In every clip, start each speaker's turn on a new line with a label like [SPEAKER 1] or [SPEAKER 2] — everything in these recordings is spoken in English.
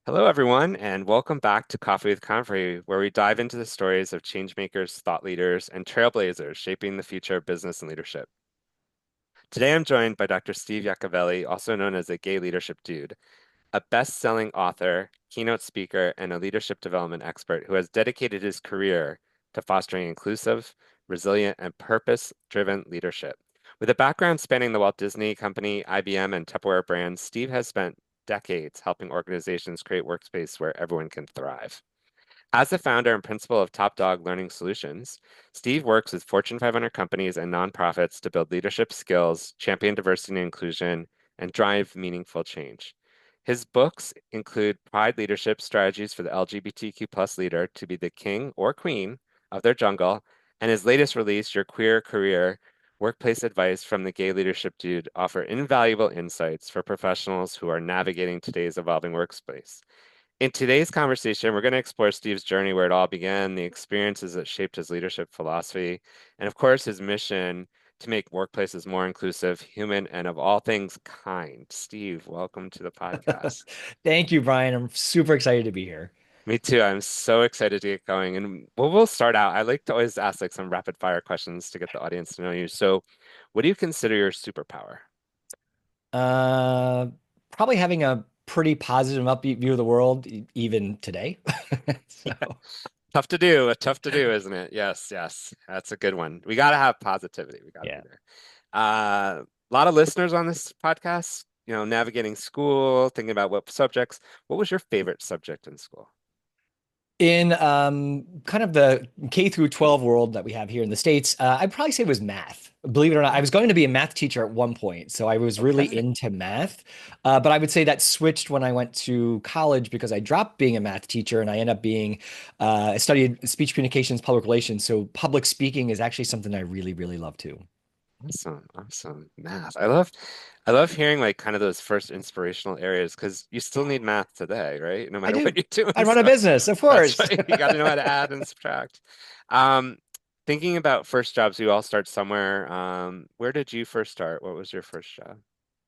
[SPEAKER 1] Hello, everyone, and welcome back to Coffee with Convery, where we dive into the stories of changemakers, thought leaders, and trailblazers shaping the future of business and leadership. Today, I'm joined by Dr. Steve Yacovelli, also known as the Gay Leadership Dude, a best-selling author, keynote speaker, and a leadership development expert who has dedicated his career to fostering inclusive, resilient, and purpose-driven leadership. With a background spanning the Walt Disney Company, IBM, and Tupperware Brands, Steve has spent decades helping organizations create workspace where everyone can thrive. As the founder and principal of TopDog Learning Solutions, Steve works with Fortune 500 companies and nonprofits to build leadership skills, champion diversity and inclusion, and drive meaningful change. His books include Pride Leadership Strategies for the LGBTQ plus leader to be the king or queen of their jungle, and his latest release, Your Queer Career, Workplace Advice from the Gay Leadership Dude, offer invaluable insights for professionals who are navigating today's evolving workspace. In today's conversation, we're going to explore Steve's journey, where it all began, the experiences that shaped his leadership philosophy, and of course, his mission to make workplaces more inclusive, human, and of all things, kind. Steve, welcome to the podcast.
[SPEAKER 2] Thank you, Brian. I'm super excited to be here.
[SPEAKER 1] Me too. I'm so excited to get going. And we'll start out. I like to always ask like some rapid fire questions to get the audience to know you. So, what do you consider your superpower?
[SPEAKER 2] Uh, Probably having a pretty positive, upbeat view of the world, even today. So,
[SPEAKER 1] Tough to do, isn't it? Yes, yes. That's a good one. We got to have positivity. We got to be
[SPEAKER 2] yeah.
[SPEAKER 1] there. A lot of listeners on this podcast, navigating school, thinking about what subjects. What was your favorite subject in school?
[SPEAKER 2] In kind of the K through 12 world that we have here in the States, I'd probably say it was math. Believe it or not, I
[SPEAKER 1] Oh,
[SPEAKER 2] was going to be a math teacher at one point, so I was really
[SPEAKER 1] okay.
[SPEAKER 2] into math. But I would say that switched when I went to college because I dropped being a math teacher and I ended up being, I studied speech communications, public relations. So public speaking is actually something I really, really love too.
[SPEAKER 1] Awesome, awesome. Math. I love hearing like kind of those first inspirational areas because you still need math today, right? No
[SPEAKER 2] I
[SPEAKER 1] matter what
[SPEAKER 2] do.
[SPEAKER 1] you're doing.
[SPEAKER 2] I run a
[SPEAKER 1] So
[SPEAKER 2] business, of
[SPEAKER 1] that's
[SPEAKER 2] course.
[SPEAKER 1] right. You got to know how to add and subtract. Um, Thinking about first jobs, we all start somewhere. Where did you first start? What was your first job?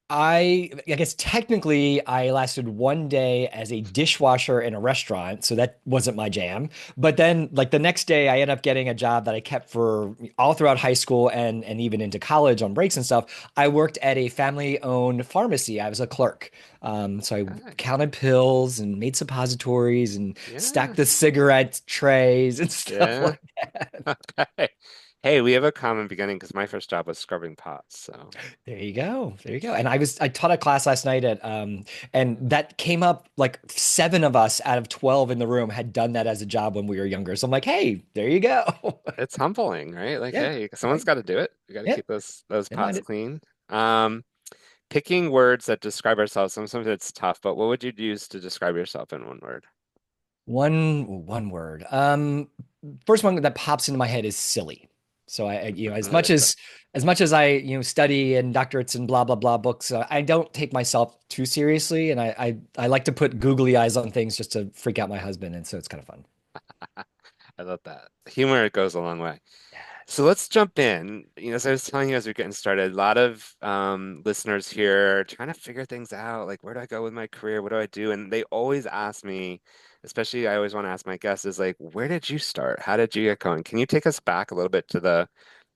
[SPEAKER 2] I guess technically I lasted one day as a dishwasher in a restaurant, so that wasn't my jam. But then like the next day I ended up getting a job that I kept for all throughout high school and even into college on breaks and stuff. I worked at a family-owned pharmacy. I was a clerk. So I
[SPEAKER 1] Okay.
[SPEAKER 2] counted pills and made suppositories and
[SPEAKER 1] Yeah.
[SPEAKER 2] stacked the cigarette trays and stuff
[SPEAKER 1] Yeah.
[SPEAKER 2] like that.
[SPEAKER 1] Okay. Hey, we have a common beginning because my first job was scrubbing pots. So,
[SPEAKER 2] There you go. There you go. And I taught a class last night at and that came up like seven of us out of 12 in the room had done that as a job when we were younger. So I'm like, hey, there you go.
[SPEAKER 1] it's humbling, right? Like,
[SPEAKER 2] Yeah.
[SPEAKER 1] hey, someone's
[SPEAKER 2] Right.
[SPEAKER 1] got to do it. We got to
[SPEAKER 2] Yeah.
[SPEAKER 1] keep those
[SPEAKER 2] Didn't mind
[SPEAKER 1] pots
[SPEAKER 2] it.
[SPEAKER 1] clean. Um, Picking words that describe ourselves, sometimes it's tough, but what would you use to describe yourself in one word?
[SPEAKER 2] One word. First one that pops into my head is silly. So as
[SPEAKER 1] I
[SPEAKER 2] much
[SPEAKER 1] like that.
[SPEAKER 2] as I, study and doctorates and blah blah blah books, I don't take myself too seriously, and I like to put googly eyes on things just to freak out my husband, and so it's kind of fun.
[SPEAKER 1] I love that. Humor goes a long way. So let's jump in. As I was telling you as we're getting started, a lot of listeners here trying to figure things out, like where do I go with my career? What do I do? And they always ask me, especially I always want to ask my guests, is like, where did you start? How did you get going? Can you take us back a little bit to the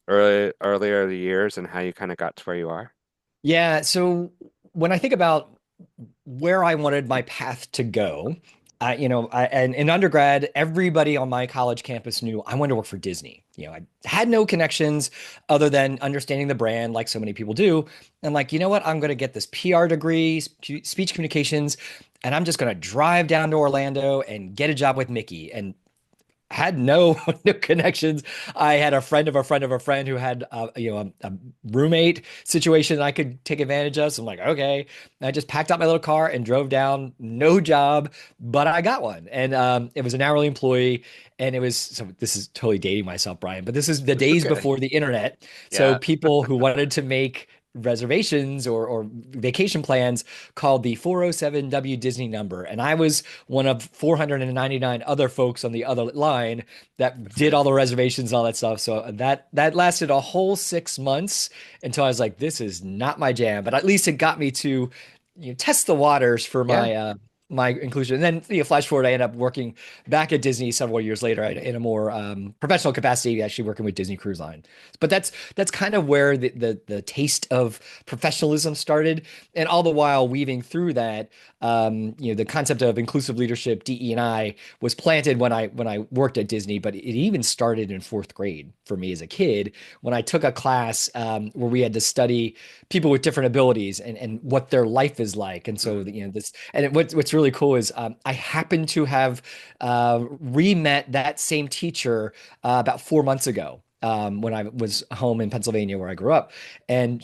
[SPEAKER 1] earlier the years and how you kind of got to where you are?
[SPEAKER 2] Yeah, so when I think about where I wanted my path to go, and in undergrad, everybody on my college campus knew I wanted to work for Disney. I had no connections other than understanding the brand, like so many people do. And like, you know what? I'm going to get this PR degree, speech communications, and I'm just going to drive down to Orlando and get a job with Mickey. And had no no connections. I had a friend of a friend of a friend who had a roommate situation I could take advantage of. So I'm like, okay. And I just packed up my little car and drove down. No job, but I got one, and it was an hourly employee. And it was so this is totally dating myself, Brian, but this is the
[SPEAKER 1] It's
[SPEAKER 2] days
[SPEAKER 1] okay.
[SPEAKER 2] before the internet. So
[SPEAKER 1] Yeah.
[SPEAKER 2] people who wanted to make reservations or vacation plans called the 407W Disney number. And I was one of 499 other folks on the other line that
[SPEAKER 1] That's
[SPEAKER 2] did
[SPEAKER 1] good.
[SPEAKER 2] all the reservations and all that stuff. So that lasted a whole 6 months until I was like, this is not my jam. But at least it got me to test the waters for
[SPEAKER 1] Yeah.
[SPEAKER 2] my inclusion. And then, flash forward, I ended up working back at Disney several years later in a more professional capacity, actually working with Disney Cruise Line. But that's kind of where the taste of professionalism started, and all the while weaving through that, the concept of inclusive leadership, DE&I, was planted when I worked at Disney. But it even started in fourth grade for me as a kid when I took a class where we had to study people with different abilities and what their life is like. And so,
[SPEAKER 1] Mm,
[SPEAKER 2] this, and what's really cool is I happen to have re-met that same teacher about 4 months ago. When I was home in Pennsylvania, where I grew up, and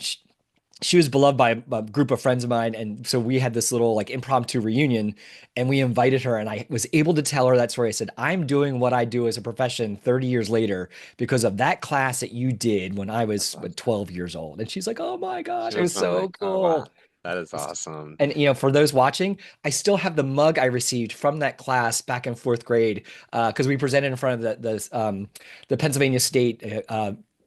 [SPEAKER 2] she was beloved by a group of friends of mine, and so we had this little like impromptu reunion, and we invited her, and I was able to tell her that story. I said, I'm doing what I do as a profession 30 years later because of that class that you did when I
[SPEAKER 1] that's
[SPEAKER 2] was
[SPEAKER 1] awesome.
[SPEAKER 2] 12 years old. And she's like, oh my
[SPEAKER 1] She
[SPEAKER 2] gosh, it
[SPEAKER 1] must
[SPEAKER 2] was
[SPEAKER 1] have been
[SPEAKER 2] so
[SPEAKER 1] like, oh wow,
[SPEAKER 2] cool.
[SPEAKER 1] that is awesome.
[SPEAKER 2] And for those watching, I still have the mug I received from that class back in fourth grade, because we presented in front of the Pennsylvania State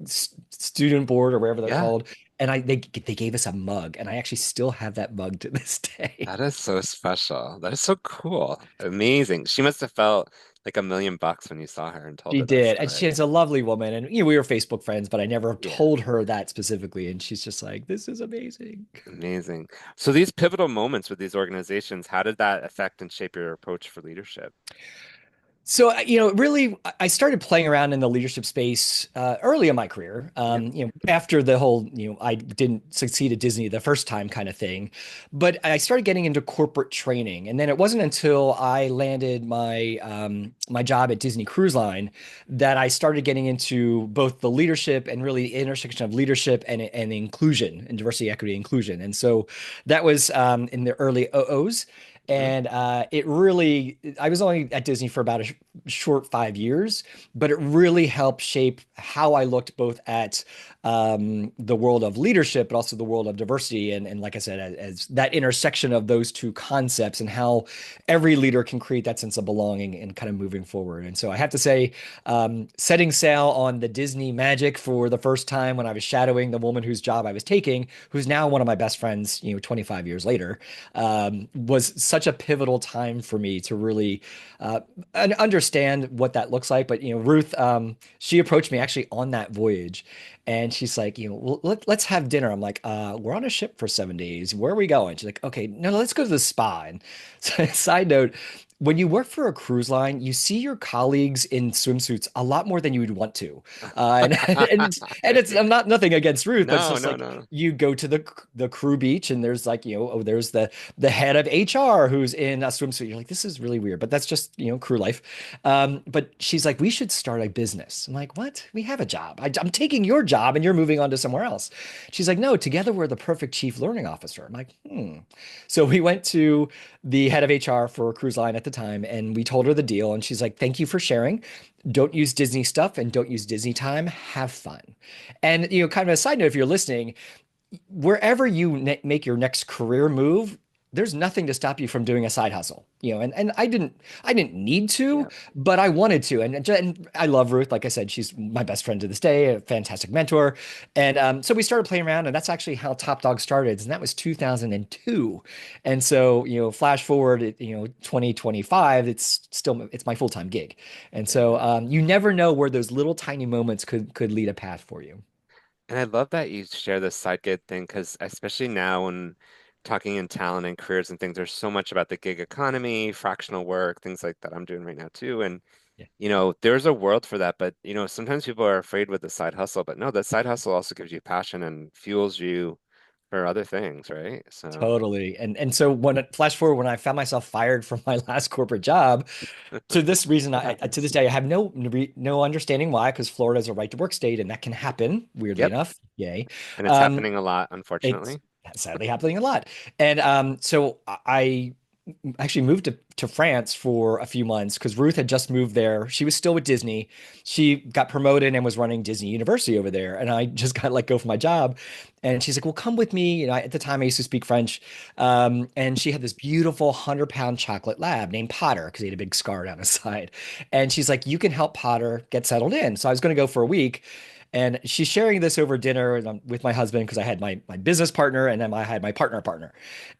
[SPEAKER 2] Student Board, or wherever they're
[SPEAKER 1] Yeah,
[SPEAKER 2] called, and they gave us a mug, and I actually still have that mug to this day.
[SPEAKER 1] that is so special. That is so cool. Amazing. She must have felt like $1 million when you saw her and told
[SPEAKER 2] She
[SPEAKER 1] her that
[SPEAKER 2] did, and
[SPEAKER 1] story.
[SPEAKER 2] she's a lovely woman, and we were Facebook friends, but I never
[SPEAKER 1] Yeah,
[SPEAKER 2] told her that specifically, and she's just like, "This is amazing."
[SPEAKER 1] amazing. So these pivotal moments with these organizations, how did that affect and shape your approach for leadership?
[SPEAKER 2] So, really, I started playing around in the leadership space early in my career.
[SPEAKER 1] Yeah.
[SPEAKER 2] After the whole, I didn't succeed at Disney the first time kind of thing, but I started getting into corporate training, and then it wasn't until I landed my job at Disney Cruise Line that I started getting into both the leadership and really the intersection of leadership and inclusion and diversity, equity, inclusion. And so that was in the early OOs.
[SPEAKER 1] Hmm.
[SPEAKER 2] And I was only at Disney for about a short 5 years, but it really helped shape how I looked both at the world of leadership, but also the world of diversity. And like I said, as that intersection of those two concepts and how every leader can create that sense of belonging and kind of moving forward. And so I have to say, setting sail on the Disney magic for the first time when I was shadowing the woman whose job I was taking, who's now one of my best friends, 25 years later, was such a pivotal time for me to really understand what that looks like. But Ruth, she approached me actually on that voyage, and she's like, let's have dinner. I'm like, we're on a ship for 7 days. Where are we going? She's like, okay, no, let's go to the spa. And so, side note, when you work for a cruise line, you see your colleagues in swimsuits a lot more than you would want to. And it's I'm not nothing against Ruth, but it's
[SPEAKER 1] No,
[SPEAKER 2] just
[SPEAKER 1] no,
[SPEAKER 2] like
[SPEAKER 1] no.
[SPEAKER 2] you go to the crew beach, and there's like, there's the head of HR who's in a swimsuit. You're like, this is really weird, but that's just, crew life. But she's like, we should start a business. I'm like, what? We have a job. I'm taking your job and you're moving on to somewhere else. She's like, no, together we're the perfect chief learning officer. I'm like, hmm. So we went to the head of HR for a cruise line at the time, and we told her the deal. And she's like, thank you for sharing. Don't use Disney stuff and don't use Disney time. Have fun. And, kind of a side note, if you're listening, wherever you make your next career move, there's nothing to stop you from doing a side hustle, and I didn't need to,
[SPEAKER 1] Yeah.
[SPEAKER 2] but I wanted to. And I love Ruth. Like I said, she's my best friend to this day, a fantastic mentor. And so we started playing around, and that's actually how TopDog started. And that was 2002. And so, flash forward, 2025, it's my full-time gig. And so,
[SPEAKER 1] Yeah.
[SPEAKER 2] you never know where those little tiny moments could lead a path for you.
[SPEAKER 1] And I love that you share this side gig thing because especially now when talking in talent and careers and things, there's so much about the gig economy, fractional work, things like that I'm doing right now too. And
[SPEAKER 2] Yeah.
[SPEAKER 1] there's a world for that, but sometimes people are afraid with the side hustle, but no, the side hustle also gives you passion and fuels you for other things, right? So,
[SPEAKER 2] Totally. And so flash forward, when I found myself fired from my last corporate job, to this reason,
[SPEAKER 1] it
[SPEAKER 2] to this
[SPEAKER 1] happens.
[SPEAKER 2] day, I have no understanding why, because Florida is a right to work state, and that can happen, weirdly
[SPEAKER 1] Yep.
[SPEAKER 2] enough. Yay.
[SPEAKER 1] And it's
[SPEAKER 2] Um,
[SPEAKER 1] happening a lot,
[SPEAKER 2] it's
[SPEAKER 1] unfortunately.
[SPEAKER 2] sadly happening a lot. And so I actually moved to France for a few months because Ruth had just moved there. She was still with Disney. She got promoted and was running Disney University over there. And I just got let go from my job. And she's like, well, come with me. At the time I used to speak French. And she had this beautiful 100-pound chocolate lab named Potter because he had a big scar down his side. And she's like, you can help Potter get settled in. So I was going to go for a week. And she's sharing this over dinner with my husband because I had my business partner and then I had my partner.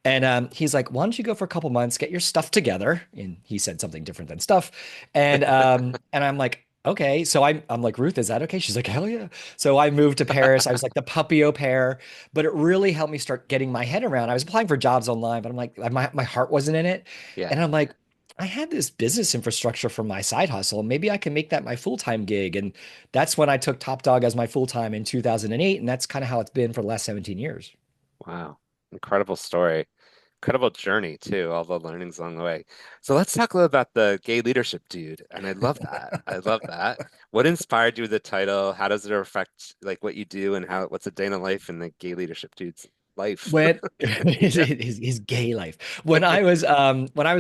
[SPEAKER 2] And he's like, "Why don't you go for a couple months, get your stuff together?" And he said something different than stuff. And I'm like, "Okay." So I'm like, "Ruth, is that okay?" She's like, "Hell yeah." So I moved to Paris. I was like the puppy au pair, but it really helped me start getting my head around. I was applying for jobs online, but I'm like, my heart wasn't in it.
[SPEAKER 1] Yeah.
[SPEAKER 2] And I'm like, I had this business infrastructure for my side hustle. Maybe I can make that my full-time gig. And that's when I took TopDog as my full-time in 2008. And that's kind of how it's been for the last 17 years.
[SPEAKER 1] Wow. Incredible story. Incredible journey too, all the learnings along the way. So let's talk a little about the gay leadership dude. And I love that. I love that. What inspired you with the title? How does it affect like what you do and what's a day in the life in the gay leadership dude's life?
[SPEAKER 2] When
[SPEAKER 1] Yeah.
[SPEAKER 2] his gay life. When I was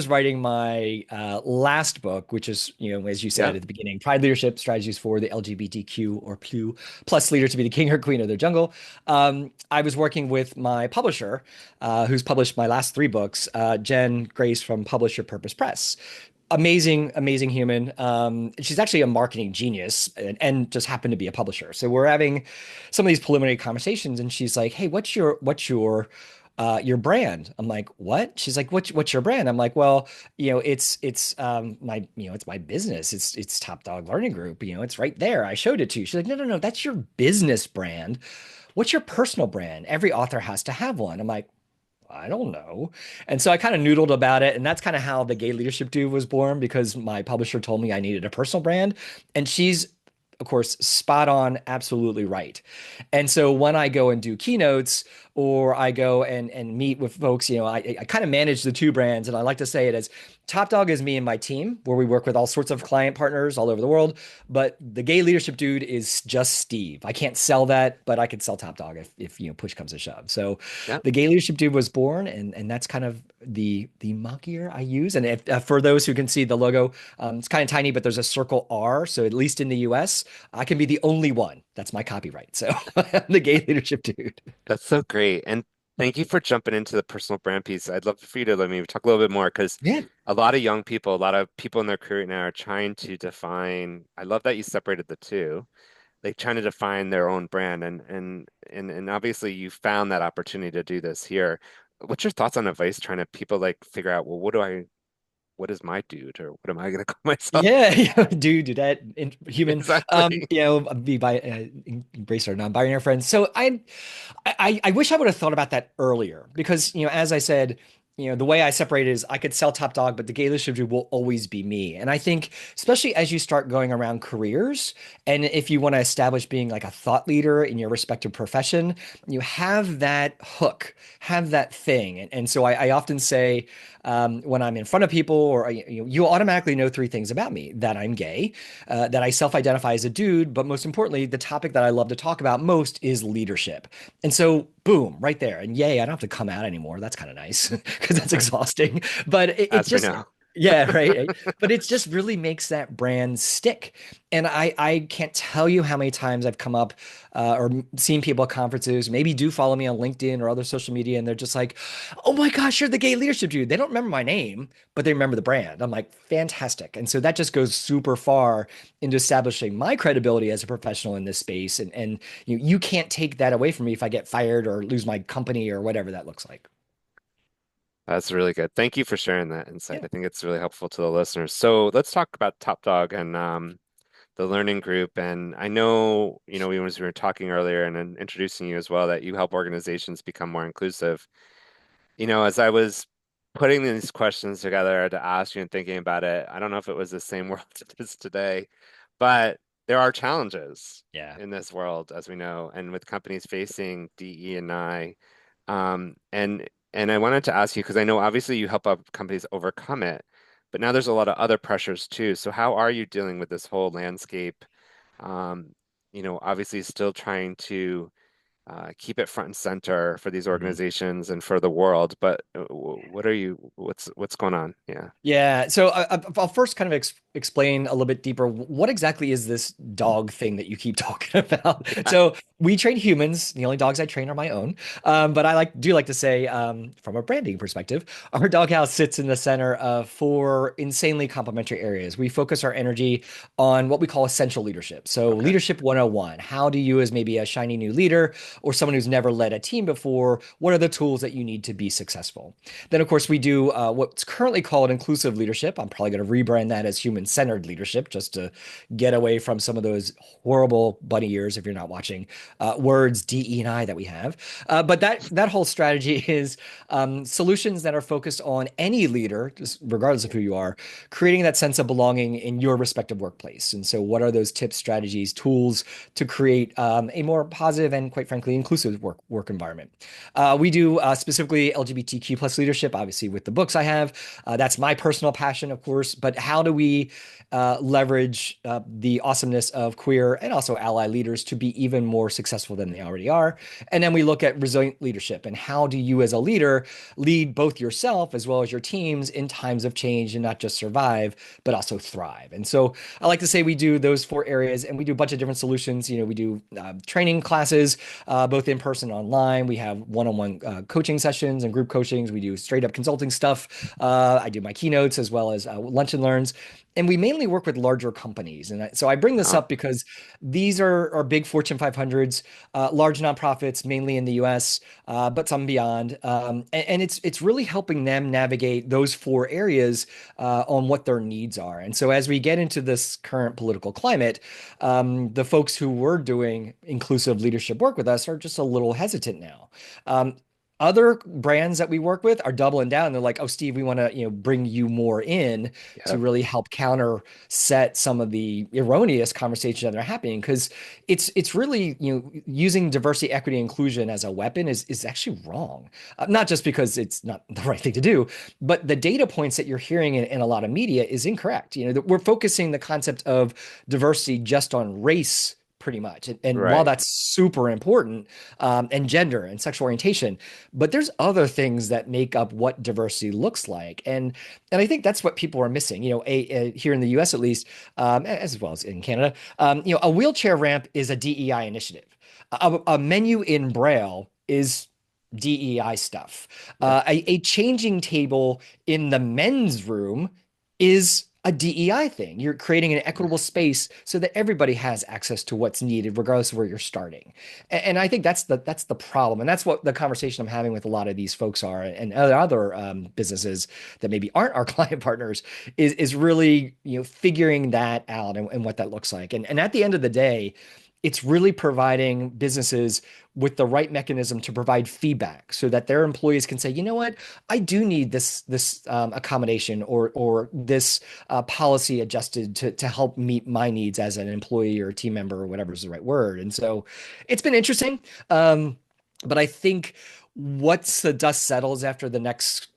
[SPEAKER 2] writing my last book, which is, as you
[SPEAKER 1] Yeah.
[SPEAKER 2] said at the beginning, Pride Leadership Strategies for the LGBTQ or plus leader to be the king or queen of their jungle. I was working with my publisher, who's published my last three books, Jen Grace from Publisher Purpose Press. Amazing human. She's actually a marketing genius and just happened to be a publisher. So we're having some of these preliminary conversations, and she's like, "Hey, what's your brand?" I'm like, "What?" She's like, "What's your brand?" I'm like, "Well, it's my business. It's Top Dog Learning Group. It's right there. I showed it to you." She's like, "No, no, no, that's your business brand. What's your personal brand? Every author has to have one." I'm like, I don't know. And so I kind of noodled about it. And that's kind of how the Gay Leadership Dude was born because my publisher told me I needed a personal brand. And she's, of course, spot on, absolutely right. And so when I go and do keynotes or I go and meet with folks, I kind of manage the two brands. And I like to say it as Top Dog is me and my team, where we work with all sorts of client partners all over the world. But the Gay Leadership Dude is just Steve. I can't sell that, but I could sell Top Dog if push comes to shove. So
[SPEAKER 1] Yeah.
[SPEAKER 2] the Gay Leadership Dude was born, and that's kind of the mockier I use. And if for those who can see the logo, it's kind of tiny, but there's a circle R. So at least in the US, I can be the only one. That's my copyright. So I'm the Gay Leadership Dude.
[SPEAKER 1] That's so great. And thank you for jumping into the personal brand piece. I'd love for you to let me talk a little bit more because
[SPEAKER 2] Yeah.
[SPEAKER 1] a lot of young people, a lot of people in their career now are trying to define. I love that you separated the two, like trying to define their own brand and obviously you found that opportunity to do this here. What's your thoughts on advice trying to people like figure out, well, what is my dude or what am I gonna call myself?
[SPEAKER 2] Yeah, yeah, do that human.
[SPEAKER 1] Exactly.
[SPEAKER 2] Be by embrace our non-binary friends. So I wish I would have thought about that earlier because, as I said, the way I separate it is I could sell Top Dog, but the gay leadership will always be me. And I think, especially as you start going around careers, and if you want to establish being like a thought leader in your respective profession, you have that hook, have that thing. And so I often say, when I'm in front of people, or you automatically know three things about me: that I'm gay, that I self-identify as a dude, but most importantly, the topic that I love to talk about most is leadership. And so, boom, right there. And yay, I don't have to come out anymore. That's kind of nice because that's exhausting. But it
[SPEAKER 1] As we
[SPEAKER 2] just,
[SPEAKER 1] know.
[SPEAKER 2] yeah, right. But it just really makes that brand stick. And I can't tell you how many times I've come up or seen people at conferences, maybe do follow me on LinkedIn or other social media, and they're just like, "Oh my gosh, you're the gay leadership dude." They don't remember my name, but they remember the brand. I'm like, fantastic. And so that just goes super far into establishing my credibility as a professional in this space. And you can't take that away from me if I get fired or lose my company or whatever that looks like.
[SPEAKER 1] That's really good. Thank you for sharing that insight.
[SPEAKER 2] Yeah.
[SPEAKER 1] I think it's really helpful to the listeners. So let's talk about Top Dog and the learning group. And I know, we were talking earlier and then introducing you as well, that you help organizations become more inclusive. As I was putting these questions together to ask you and thinking about it, I don't know if it was the same world it is today, but there are challenges
[SPEAKER 2] Yeah.
[SPEAKER 1] in this world, as we know, and with companies facing DE and I. And I wanted to ask you because I know obviously you help up companies overcome it, but now there's a lot of other pressures too. So how are you dealing with this whole landscape? Obviously still trying to keep it front and center for these
[SPEAKER 2] Mhm.
[SPEAKER 1] organizations and for the world. But what's going on? Yeah.
[SPEAKER 2] Yeah, so I'll first kind of explain a little bit deeper what exactly is this dog thing that you keep talking about.
[SPEAKER 1] Yeah.
[SPEAKER 2] So we train humans. The only dogs I train are my own. But I do like to say, from a branding perspective, our doghouse sits in the center of four insanely complementary areas. We focus our energy on what we call essential leadership. So
[SPEAKER 1] Okay.
[SPEAKER 2] leadership 101. How do you, as maybe a shiny new leader or someone who's never led a team before, what are the tools that you need to be successful? Then, of course, we do what's currently called inclusive leadership. I'm probably going to rebrand that as human-centered leadership just to get away from some of those horrible bunny ears, if you're not watching, words D, E, and I that we have. But that whole strategy is solutions that are focused on any leader, just regardless of who you are, creating that sense of belonging in your respective workplace. And so, what are those tips, strategies, tools to create a more positive and, quite frankly, inclusive work environment? We do specifically LGBTQ plus leadership, obviously with the books I have. That's my personal passion, of course. But how do we leverage the awesomeness of queer and also ally leaders to be even more successful than they already are? And then we look at resilient leadership and how do you, as a leader, lead both yourself as well as your teams in times of change and not just survive, but also thrive. And so I like to say we do those four areas and we do a bunch of different solutions. We do training classes, both in person and online. We have one-on-one coaching sessions and group coachings. We do straight up consulting stuff. I do my keynotes as well as lunch and learns. And we mainly work with larger companies. And so I bring this
[SPEAKER 1] Oh,
[SPEAKER 2] up because these are big Fortune 500s, large nonprofits, mainly in the US, but some beyond. And it's really helping them navigate those four areas on what their needs are. And so as we get into this current political climate, the folks who were doing inclusive leadership work with us are just a little hesitant now. Um, Other brands that we work with are doubling down. They're like, "Oh, Steve, we want to, bring you more in to
[SPEAKER 1] yep.
[SPEAKER 2] really help counter set some of the erroneous conversations that are happening." Because it's really, using diversity, equity, inclusion as a weapon is actually wrong. Not just because it's not the right thing to do, but the data points that you're hearing in a lot of media is incorrect. That we're focusing the concept of diversity just on race pretty much. And while
[SPEAKER 1] Right.
[SPEAKER 2] that's super important, and gender and sexual orientation, but there's other things that make up what diversity looks like. And I think that's what people are missing. Here in the US at least, as well as in Canada, a wheelchair ramp is a DEI initiative. A menu in Braille is DEI stuff.
[SPEAKER 1] Yep.
[SPEAKER 2] A changing table in the men's room is a DEI thing. You're creating an equitable space so that everybody has access to what's needed, regardless of where you're starting. And I think that's the problem, and that's what the conversation I'm having with a lot of these folks are, and other businesses that maybe aren't our client partners is really figuring that out and what that looks like. And at the end of the day, it's really providing businesses with the right mechanism to provide feedback so that their employees can say, you know what, I do need this accommodation or this policy adjusted to help meet my needs as an employee or a team member or whatever is the right word. And so it's been interesting. But I think once the dust settles after the next,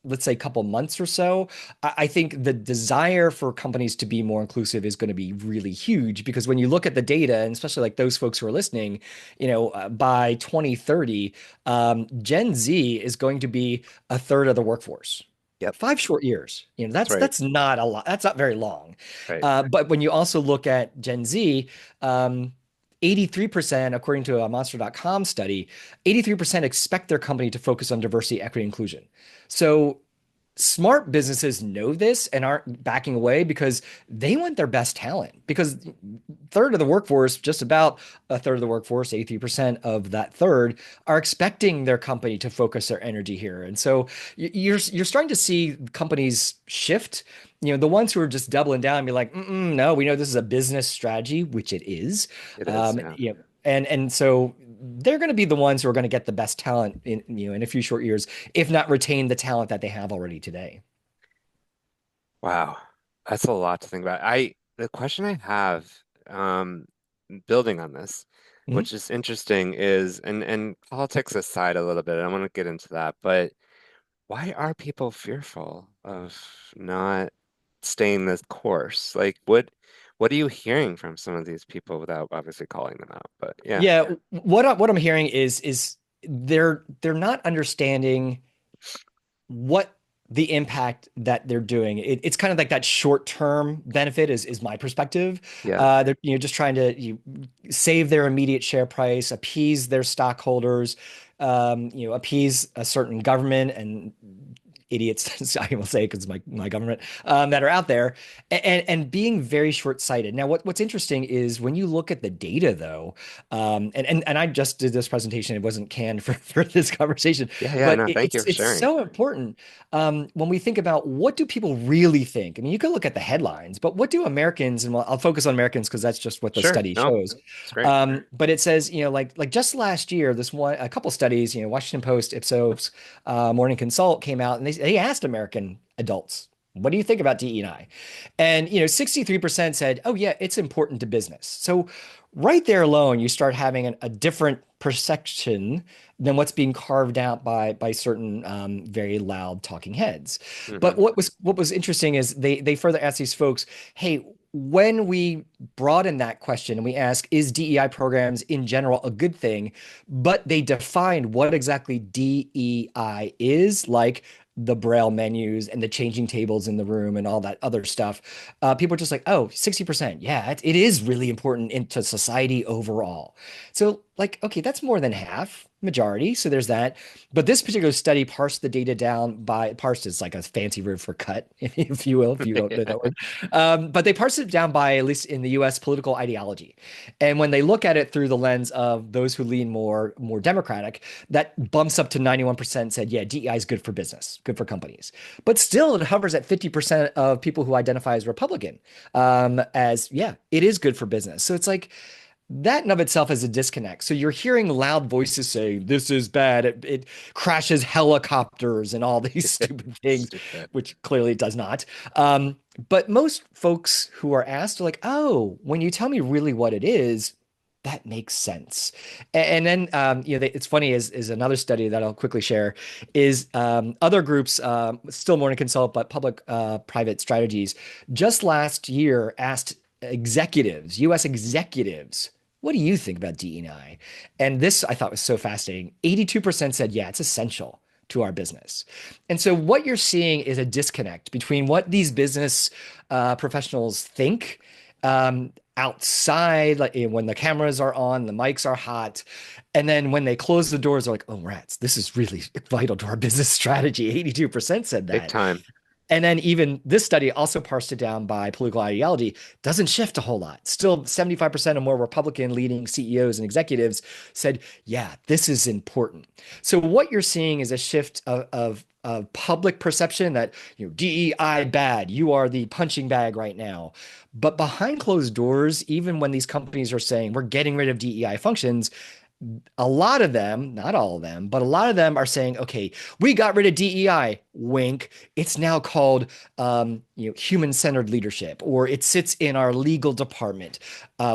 [SPEAKER 2] let's say, couple months or so, I think the desire for companies to be more inclusive is going to be really huge because when you look at the data, and especially like those folks who are listening, by 2030, Gen Z is going to be a third of the workforce.
[SPEAKER 1] Yep.
[SPEAKER 2] 5 short years,
[SPEAKER 1] That's
[SPEAKER 2] that's
[SPEAKER 1] right.
[SPEAKER 2] that's not a lot. That's not very long.
[SPEAKER 1] Right.
[SPEAKER 2] But when you also look at Gen Z, 83%, according to a monster.com study, 83% expect their company to focus on diversity, equity, inclusion. So smart businesses know this and aren't backing away because they want their best talent. Because third of the workforce, just about a third of the workforce, 83% of that third, are expecting their company to focus their energy here. And so you're starting to see companies shift. The ones who are just doubling down and be like, no, we know this is a business strategy, which it is.
[SPEAKER 1] It is. Yeah.
[SPEAKER 2] And so they're going to be the ones who are going to get the best talent in a few short years, if not retain the talent that they have already today.
[SPEAKER 1] Wow. That's a lot to think about. The question I have, um, building on this,
[SPEAKER 2] Mhm.
[SPEAKER 1] which is interesting, is and politics aside a little bit, I want to get into that, but why are people fearful of not staying the course? Like, What are you hearing from some of these people without obviously calling them out? But yeah,
[SPEAKER 2] Yeah, what I'm hearing is they're not understanding what the impact that they're doing. It's kind of like that short-term benefit is my perspective.
[SPEAKER 1] yeah,
[SPEAKER 2] They're just trying to save their immediate share price, appease their stockholders, appease a certain government and idiots, I will say, because my government that are out there, and being very short-sighted. Now, what's interesting is when you look at the data, though, and I just did this presentation; it wasn't canned for this conversation,
[SPEAKER 1] yeah, yeah.
[SPEAKER 2] but
[SPEAKER 1] No, thank you for
[SPEAKER 2] it's
[SPEAKER 1] sharing.
[SPEAKER 2] so important when we think about what do people really think. I mean, you can look at the headlines, but what do Americans, and I'll focus on Americans because that's just what the
[SPEAKER 1] Sure.
[SPEAKER 2] study
[SPEAKER 1] No,
[SPEAKER 2] shows.
[SPEAKER 1] it's great.
[SPEAKER 2] But it says, like just last year, a couple studies, Washington Post, Ipsos, Morning Consult came out, and they asked American adults, what do you think about DE&I? And 63% said, oh yeah, it's important to business. So right there alone, you start having a different perception than what's being carved out by certain very loud talking heads. But
[SPEAKER 1] Hmm.
[SPEAKER 2] what was interesting is they further asked these folks, hey, when we broaden that question and we ask, is DEI programs in general a good thing? But they define what exactly DEI is, like the braille menus and the changing tables in the room and all that other stuff. People are just like, oh, 60%. Yeah, it is really important into society overall. So, like, okay, that's more than half, majority. So there's that. But this particular study parsed the data down by, parsed is like a fancy word for cut, if you will, if you don't know that word. But they parsed it down by, at least in the US, political ideology. And when they look at it through the lens of those who lean more Democratic, that bumps up to 91% said, yeah, DEI is good for business, good for companies. But still, it hovers at 50% of people who identify as Republican, as, yeah, it is good for business. So it's like, that in of itself is a disconnect. So you're hearing loud voices saying this is bad. It crashes helicopters and all these stupid things,
[SPEAKER 1] Stupid.
[SPEAKER 2] which clearly it does not. But most folks who are asked are like, oh, when you tell me really what it is, that makes sense. And then, it's funny is another study that I'll quickly share is other groups, still Morning Consult, but public private strategies, just last year asked executives, US executives, what do you think about DE&I? And this I thought was so fascinating. 82% said, yeah, it's essential to our business. And so what you're seeing is a disconnect between what these business professionals think outside, like when the cameras are on, the mics are hot. And then when they close the doors, they're like, oh, rats, this is really vital to our business strategy. 82% said
[SPEAKER 1] Big
[SPEAKER 2] that.
[SPEAKER 1] time.
[SPEAKER 2] And then even this study also parsed it down by political ideology, doesn't shift a whole lot. Still 75% or more Republican leading CEOs and executives said, yeah, this is important. So what you're seeing is a shift of public perception that, DEI bad, you are the punching bag right now. But behind closed doors, even when these companies are saying we're getting rid of DEI functions, a lot of them, not all of them, but a lot of them are saying, okay, we got rid of DEI, wink. It's now called, human-centered leadership, or it sits in our legal department.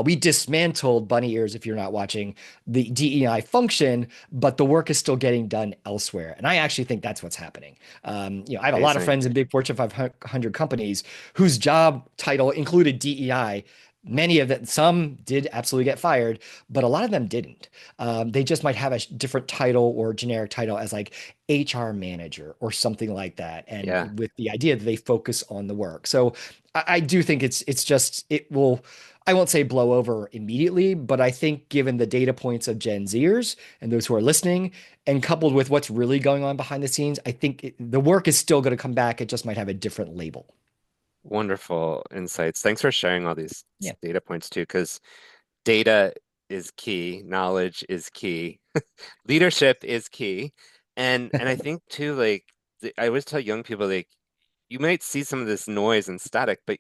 [SPEAKER 2] We dismantled, bunny ears if you're not watching, the DEI function, but the work is still getting done elsewhere. And I actually think that's what's happening. I have a lot of
[SPEAKER 1] Amazing.
[SPEAKER 2] friends in big Fortune 500 companies whose job title included DEI. Many of them, some did absolutely get fired, but a lot of them didn't. They just might have a different title or generic title as like HR manager or something like that,
[SPEAKER 1] Yeah.
[SPEAKER 2] and with the idea that they focus on the work. So I do think it's just it will. I won't say blow over immediately, but I think given the data points of Gen Zers and those who are listening, and coupled with what's really going on behind the scenes, I think the work is still going to come back. It just might have a different label.
[SPEAKER 1] Wonderful insights. Thanks for sharing all these
[SPEAKER 2] Yeah.
[SPEAKER 1] data points too, because data is key, knowledge is key, leadership is key. And I think too, like I always tell young people, like you might see some of this noise and static, but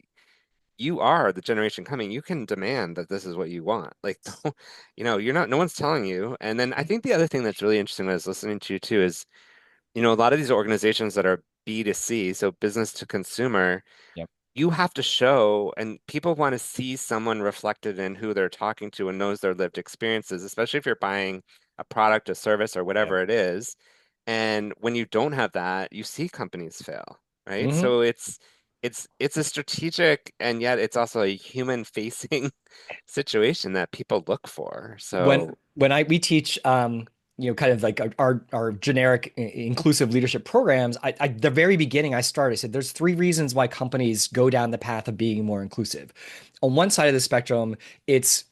[SPEAKER 1] you are the generation coming. You can demand that this is what you want. Like, don't, you're not, no one's telling you. And then I think the other thing that's really interesting when I was listening to you too is, a lot of these organizations that are B2C, so business to consumer,
[SPEAKER 2] Yep.
[SPEAKER 1] you have to show, and people want to see someone reflected in who they're talking to and knows their lived experiences, especially if you're buying a product, a service, or
[SPEAKER 2] Yep.
[SPEAKER 1] whatever it is. And when you don't have that, you see companies fail, right?
[SPEAKER 2] Hmm.
[SPEAKER 1] So it's it's a strategic and yet it's also a human facing situation that people look for. So
[SPEAKER 2] When I we teach kind of like our generic inclusive leadership programs, the very beginning I started, I said there's three reasons why companies go down the path of being more inclusive. On one side of the spectrum, it's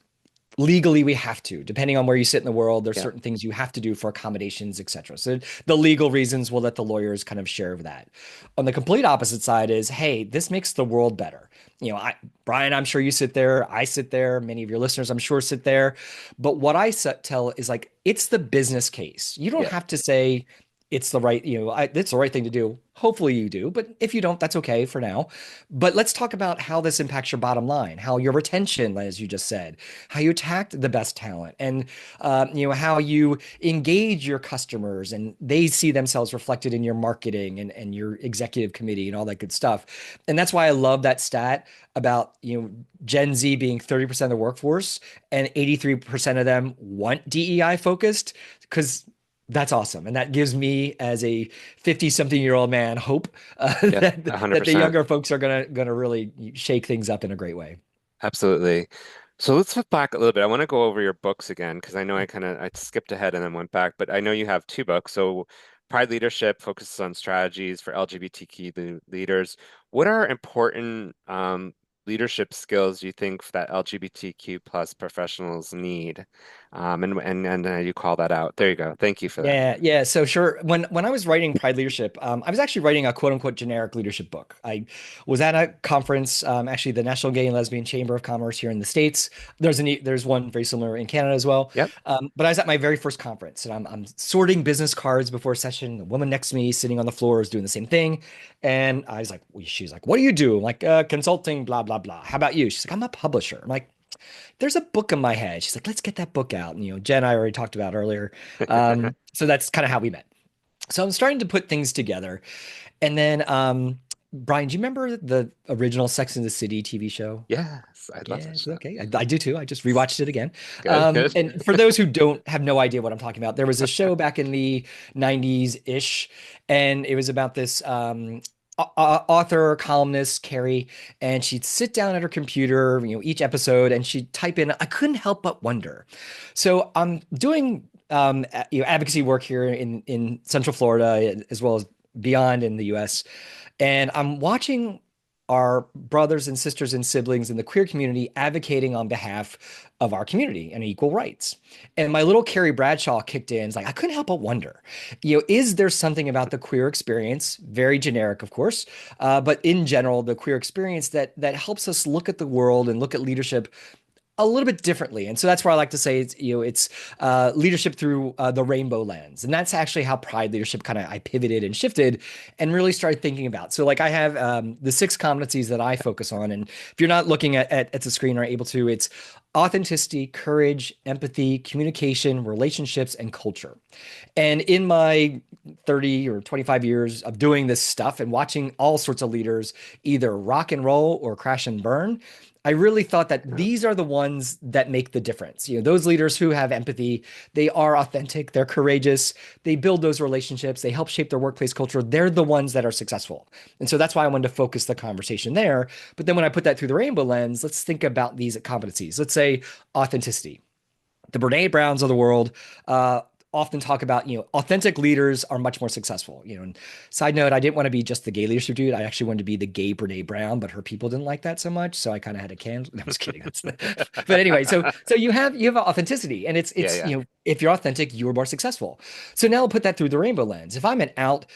[SPEAKER 2] legally we have to, depending on where you sit in the world, there's
[SPEAKER 1] yeah,
[SPEAKER 2] certain things you have to do for accommodations, etc. So the legal reasons we'll let the lawyers kind of share of that. On the complete opposite side is, hey, this makes the world better. Brian, I'm sure you sit there, I sit there, many of your listeners I'm sure sit there, but what tell is like it's the business case. You don't
[SPEAKER 1] yeah,
[SPEAKER 2] have to say it's the right, it's the right thing to do. Hopefully you do, but if you don't, that's okay for now. But let's talk about how this impacts your bottom line, how your retention, as you just said, how you attract the best talent, and how you engage your customers, and they see themselves reflected in your marketing and your executive committee and all that good stuff. And that's why I love that stat about Gen Z being 30% of the workforce and 83% of them want DEI focused because that's awesome. And that gives me, as a 50 something year old man, hope
[SPEAKER 1] yeah,
[SPEAKER 2] that the
[SPEAKER 1] 100%.
[SPEAKER 2] younger folks are gonna really shake things up in a great way.
[SPEAKER 1] Absolutely. So let's flip back a little bit. I want to go over your books again because I know I skipped ahead and then went back, but I know you have two books. So Pride Leadership focuses on strategies for LGBTQ leaders. What are important leadership skills you think that LGBTQ plus professionals need? And you call that out. There you go. Thank you for that.
[SPEAKER 2] Yeah, yeah. So sure. When I was writing Pride Leadership, I was actually writing a quote unquote generic leadership book. I was at a conference, actually the National Gay and Lesbian Chamber of Commerce here in the States. There's one very similar in Canada as well.
[SPEAKER 1] Yep.
[SPEAKER 2] But I was at my very first conference, and I'm sorting business cards before a session. The woman next to me, sitting on the floor, is doing the same thing, and I was like, she's like, "What do you do?" I'm like, consulting, blah blah blah. How about you? She's like, "I'm a publisher." I'm like, there's a book in my head. She's like, let's get that book out. And, Jen, I already talked about earlier. So that's kind of how we met. So I'm starting to put things together. And then, Brian, do you remember the original Sex and the City TV show?
[SPEAKER 1] Yes, I love that
[SPEAKER 2] Yes,
[SPEAKER 1] show.
[SPEAKER 2] okay. I do too. I just rewatched it again.
[SPEAKER 1] Good, good.
[SPEAKER 2] And for those who don't have no idea what I'm talking about, there was a show back in the 90s-ish, and it was about this author, columnist, Carrie, and she'd sit down at her computer, each episode, and she'd type in, I couldn't help but wonder. So I'm doing advocacy work here in Central Florida as well as beyond in the US. And I'm watching our brothers and sisters and siblings in the queer community advocating on behalf of our community and equal rights. And my little Carrie Bradshaw kicked in. It's like, I couldn't help but wonder, is there something about the queer experience, very generic, of course, but in general, the queer experience that helps us look at the world and look at leadership a little bit differently. And so that's where I like to say it's leadership through the rainbow lens. And that's actually how Pride Leadership kind of I pivoted and shifted and really started thinking about. So like I have the six competencies that I focus on. And if you're not looking at the screen or able to, it's authenticity, courage, empathy, communication, relationships, and culture. And in my 30 or 25 years of doing this stuff and watching all sorts of leaders either rock and roll or crash and burn, I really thought that
[SPEAKER 1] Yeah,
[SPEAKER 2] these are the ones that make the difference. Those leaders who have empathy, they are authentic, they're courageous, they build those relationships, they help shape their workplace culture. They're the ones that are successful. And so that's why I wanted to focus the conversation there. But then when I put that through the rainbow lens, let's think about these competencies. Let's say authenticity. The Brene Browns of the world often talk about, authentic leaders are much more successful. And side note, I didn't want to be just the gay leadership dude. I actually wanted to be the gay Brene Brown, but her people didn't like that so much, so I kind of had to cancel. No, I was kidding. But anyway, so you have authenticity, and it's
[SPEAKER 1] yeah,
[SPEAKER 2] it's
[SPEAKER 1] yeah.
[SPEAKER 2] if you're authentic, you're more successful. So now I'll put that through the rainbow lens. If I'm an out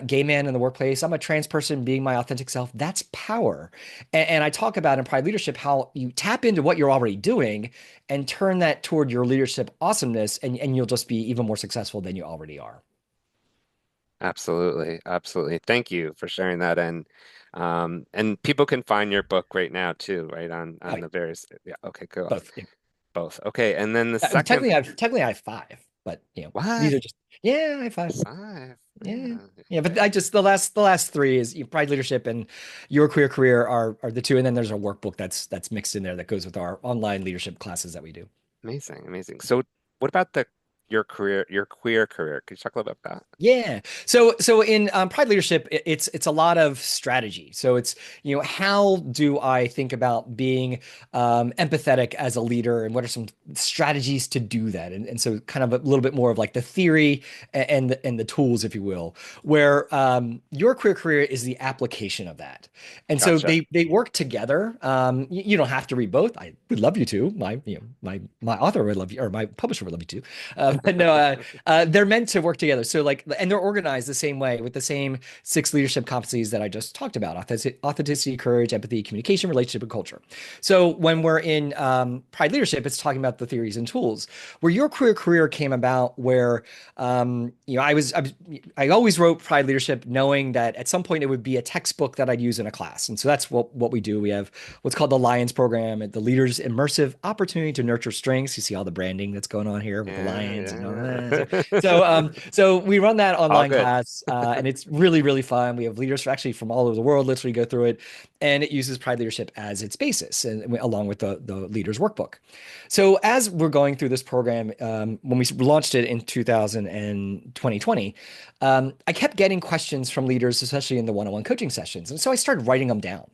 [SPEAKER 2] gay man in the workplace, I'm a trans person being my authentic self. That's power. And I talk about in Pride Leadership how you tap into what you're already doing and turn that toward your leadership awesomeness, and you'll just be even more successful than you already are.
[SPEAKER 1] Absolutely, absolutely. Thank you for sharing that. And people can find your book right now too, right?
[SPEAKER 2] Oh,
[SPEAKER 1] On the various, yeah, okay, cool.
[SPEAKER 2] both. Yeah.
[SPEAKER 1] Both. Okay. And then the second
[SPEAKER 2] Technically I have five, but these
[SPEAKER 1] what?
[SPEAKER 2] are just yeah, I have five.
[SPEAKER 1] Five.
[SPEAKER 2] Yeah.
[SPEAKER 1] Yeah.
[SPEAKER 2] Yeah, but I just the last three is Pride Leadership and Your Queer Career are the two, and then there's a workbook that's mixed in there that goes with our online leadership classes that we do.
[SPEAKER 1] Amazing, amazing. So what about the your queer career. Could you talk a little bit about
[SPEAKER 2] Yeah. So in Pride Leadership, it's a lot of strategy. So it's, how do I think about being empathetic as a leader, and what are some strategies to do that? And so kind of a little bit more of like the theory and the tools, if you will, where your queer career is the application of that. And
[SPEAKER 1] that?
[SPEAKER 2] so
[SPEAKER 1] Gotcha.
[SPEAKER 2] they work together. You don't have to read both. I would love you to. My author would love you, or my publisher would love you to. But no, they're meant to work together. So like, and they're organized the same way with the same six leadership competencies that I just talked about: authenticity, courage, empathy, communication, relationship, and culture. So when we're in Pride Leadership, it's talking about the theories and tools. Where your queer career came about, where I always wrote Pride Leadership knowing that at some point it would be a textbook that I'd use in a class, and so that's what we do. We have what's called the Lions program, the leader's immersive opportunity to nurture strengths. You see all the branding that's going on here with the
[SPEAKER 1] Yeah,
[SPEAKER 2] Lions and all that. So,
[SPEAKER 1] yeah.
[SPEAKER 2] so, so we run that
[SPEAKER 1] All
[SPEAKER 2] online
[SPEAKER 1] good.
[SPEAKER 2] class, and it's really, really fun. We have leaders actually from all over the world literally go through it, and it uses Pride Leadership as its basis, and along with the leaders workbook. So as we're going through this program, when we launched it in 2000 and 2020, I kept getting questions from leaders, especially in the one-on-one coaching sessions, and so I started writing them down.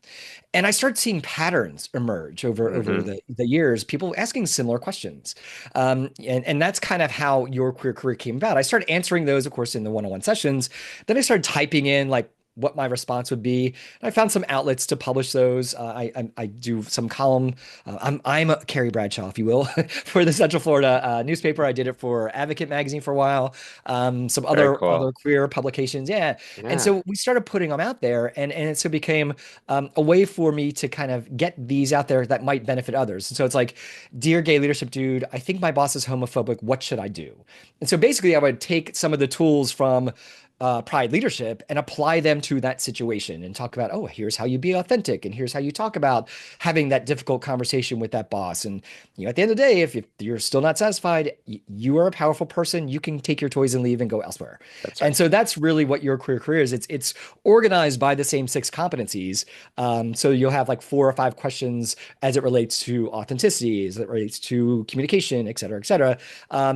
[SPEAKER 2] And I started seeing patterns emerge over
[SPEAKER 1] Hmm.
[SPEAKER 2] the years, people asking similar questions. And that's kind of how your queer career came about. I started answering those, of course, in the one-on-one sessions. Then I started typing in like what my response would be. And I found some outlets to publish those. I do some column. I'm a Carrie Bradshaw, if you will, for the Central Florida newspaper. I did it for Advocate magazine for a while. Some
[SPEAKER 1] Very
[SPEAKER 2] other
[SPEAKER 1] cool.
[SPEAKER 2] queer publications, yeah. And
[SPEAKER 1] Yeah.
[SPEAKER 2] so we started putting them out there, and it so became a way for me to kind of get these out there that might benefit others. And so it's like, dear gay leadership dude, I think my boss is homophobic. What should I do? And so basically, I would take some of the tools from Pride Leadership and apply them to that situation and talk about, oh, here's how you be authentic, and here's how you talk about having that difficult conversation with that boss. And at the end of the day, if you're still not satisfied, you are a powerful person. You can take your toys and leave and go elsewhere.
[SPEAKER 1] That's
[SPEAKER 2] And
[SPEAKER 1] right.
[SPEAKER 2] so that's really what your queer career is. It's organized by the same six competencies. So you'll have like 4 or 5 questions as it relates to authenticity, as it relates to communication, et cetera, et cetera.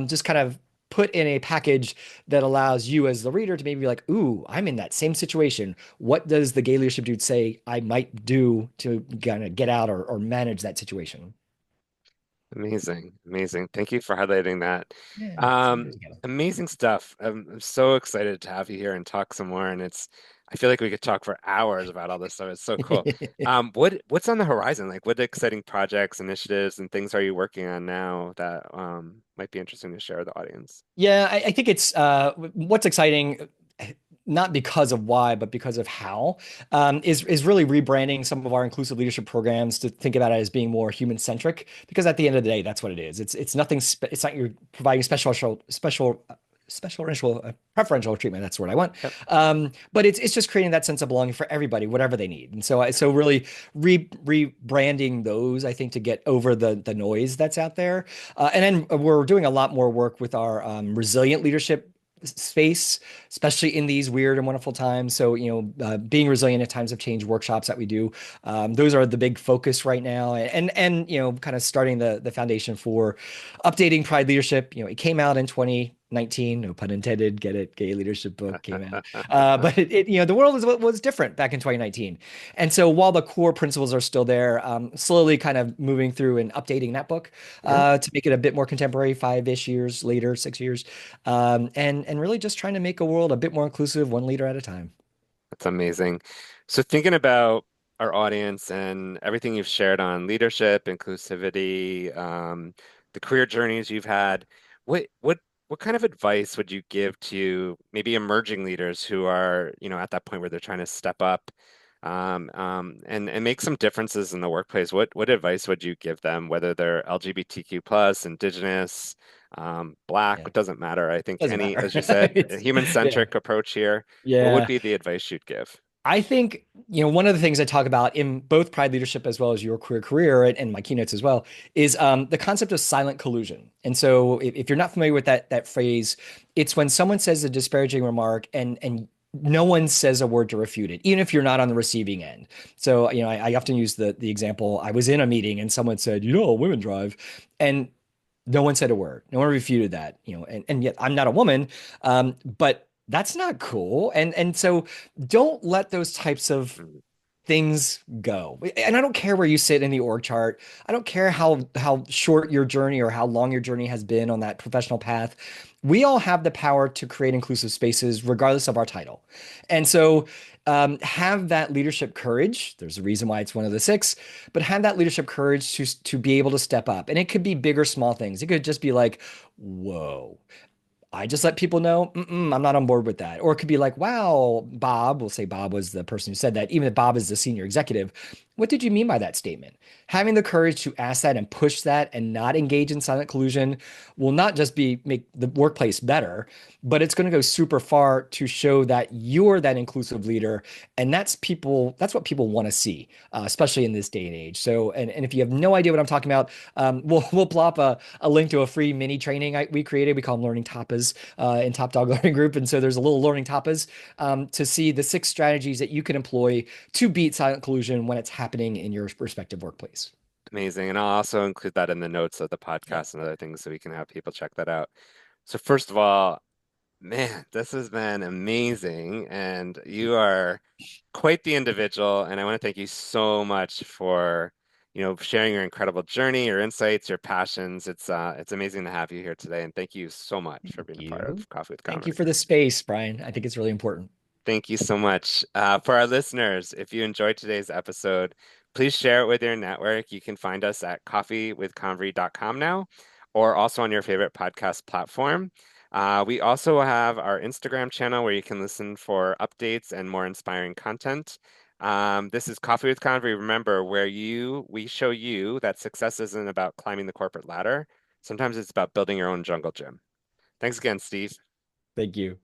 [SPEAKER 2] Just kind of put in a package that allows you as the reader to maybe be like, ooh, I'm in that same situation. What does the gay leadership dude say I might do to kind of get out or manage that situation?
[SPEAKER 1] Amazing, amazing. Thank you for highlighting that.
[SPEAKER 2] Yeah, it's
[SPEAKER 1] Um,
[SPEAKER 2] leaders together.
[SPEAKER 1] amazing stuff. I'm so excited to have you here and talk some more. And I feel like we could talk for hours about all this stuff. It's so cool. What's on the horizon? Like, what exciting projects, initiatives, and things are you working on now that might be interesting to share with the audience?
[SPEAKER 2] Yeah, I think it's what's exciting, not because of why, but because of how, is really rebranding some of our inclusive leadership programs to think about it as being more human centric. Because at the end of the day, that's what it is. It's nothing. It's not you're providing preferential treatment. That's the word I want.
[SPEAKER 1] Yep.
[SPEAKER 2] But it's just creating that sense of belonging for everybody, whatever they need. And so really rebranding those, I think, to get over the noise that's out there. And then we're doing a lot more work with our resilient leadership space, especially in these weird and wonderful times. So, being resilient at times of change workshops that we do, those are the big focus right now. And kind of starting the foundation for updating Pride Leadership. It came out in 2019, no pun intended. Get it? Gay leadership book came out, but the world was different back in 2019. And so while the core principles are still there, slowly kind of moving through and updating that book
[SPEAKER 1] Yeah.
[SPEAKER 2] to make it a bit more contemporary, 5-ish years later, 6 years, and really just trying to make a world a bit more inclusive, one leader at a time.
[SPEAKER 1] That's amazing. So thinking about our audience and everything you've shared on leadership, inclusivity, the career journeys you've had, what what what kind of advice would you give to maybe emerging leaders who are, at that point where they're trying to step up, and make some differences in the workplace? What advice would you give them, whether they're LGBTQ plus, Indigenous, Black,
[SPEAKER 2] Yeah,
[SPEAKER 1] it doesn't matter. I think
[SPEAKER 2] doesn't
[SPEAKER 1] any,
[SPEAKER 2] matter.
[SPEAKER 1] as you said, a
[SPEAKER 2] Yeah,
[SPEAKER 1] human-centric approach here. What would
[SPEAKER 2] yeah.
[SPEAKER 1] be the advice you'd give?
[SPEAKER 2] I think, one of the things I talk about in both Pride Leadership as well as your queer career and my keynotes as well is the concept of silent collusion. And so if you're not familiar with that phrase, it's when someone says a disparaging remark and no one says a word to refute it, even if you're not on the receiving end. So, I often use the example, I was in a meeting and someone said, women drive. And No one said a word. No one refuted that, and yet I'm not a woman, but that's not cool. And so don't let those types of
[SPEAKER 1] Mm,
[SPEAKER 2] things go. And I don't care where you sit in the org chart. I don't care how short your journey or how long your journey has been on that professional path. We all have the power to create inclusive spaces regardless of our title. And so have that leadership courage. There's a reason why it's one of the six, but have that leadership courage to be able to step up. And it could be big or small things. It could just be like, whoa, I just let people know, I'm not on board with that. Or it could be like, wow, Bob, we'll say Bob was the person who said that, even if Bob is the senior executive. What did you mean by that statement? Having the courage to ask that and push that and not engage in silent collusion will not just be make the workplace better, but it's going to go super far to show that you're that inclusive leader. And that's what people want to see, especially in this day and age. So, and if you have no idea what I'm talking about, we'll plop a link to a free mini training we created. We call them learning tapas in TopDog Learning Group. And so there's a little learning tapas to see the 6 strategies that you can employ to beat silent collusion when it's happening in your respective workplace.
[SPEAKER 1] amazing. And I'll also include that in the notes of the
[SPEAKER 2] Yep.
[SPEAKER 1] podcast and other things so we can have people check that out. So first of all, man, this has been amazing, and you are quite the individual. And I want to thank you so much for, sharing your incredible journey, your insights, your passions. It's amazing to have you here today, and thank you so much for
[SPEAKER 2] Thank
[SPEAKER 1] being a part
[SPEAKER 2] you.
[SPEAKER 1] of Coffee with
[SPEAKER 2] Thank you
[SPEAKER 1] Convery.
[SPEAKER 2] for the space, Brian. I think it's really important.
[SPEAKER 1] Thank you so much. For our listeners, if you enjoyed today's episode, please share it with your network. You can find us at coffeewithconvery.com now, or also on your favorite podcast platform. We also have our Instagram channel where you can listen for updates and more inspiring content. This is Coffee with Convery. Remember, where we show you that success isn't about climbing the corporate ladder. Sometimes it's about building your own jungle gym. Thanks again, Steve.
[SPEAKER 2] Thank you.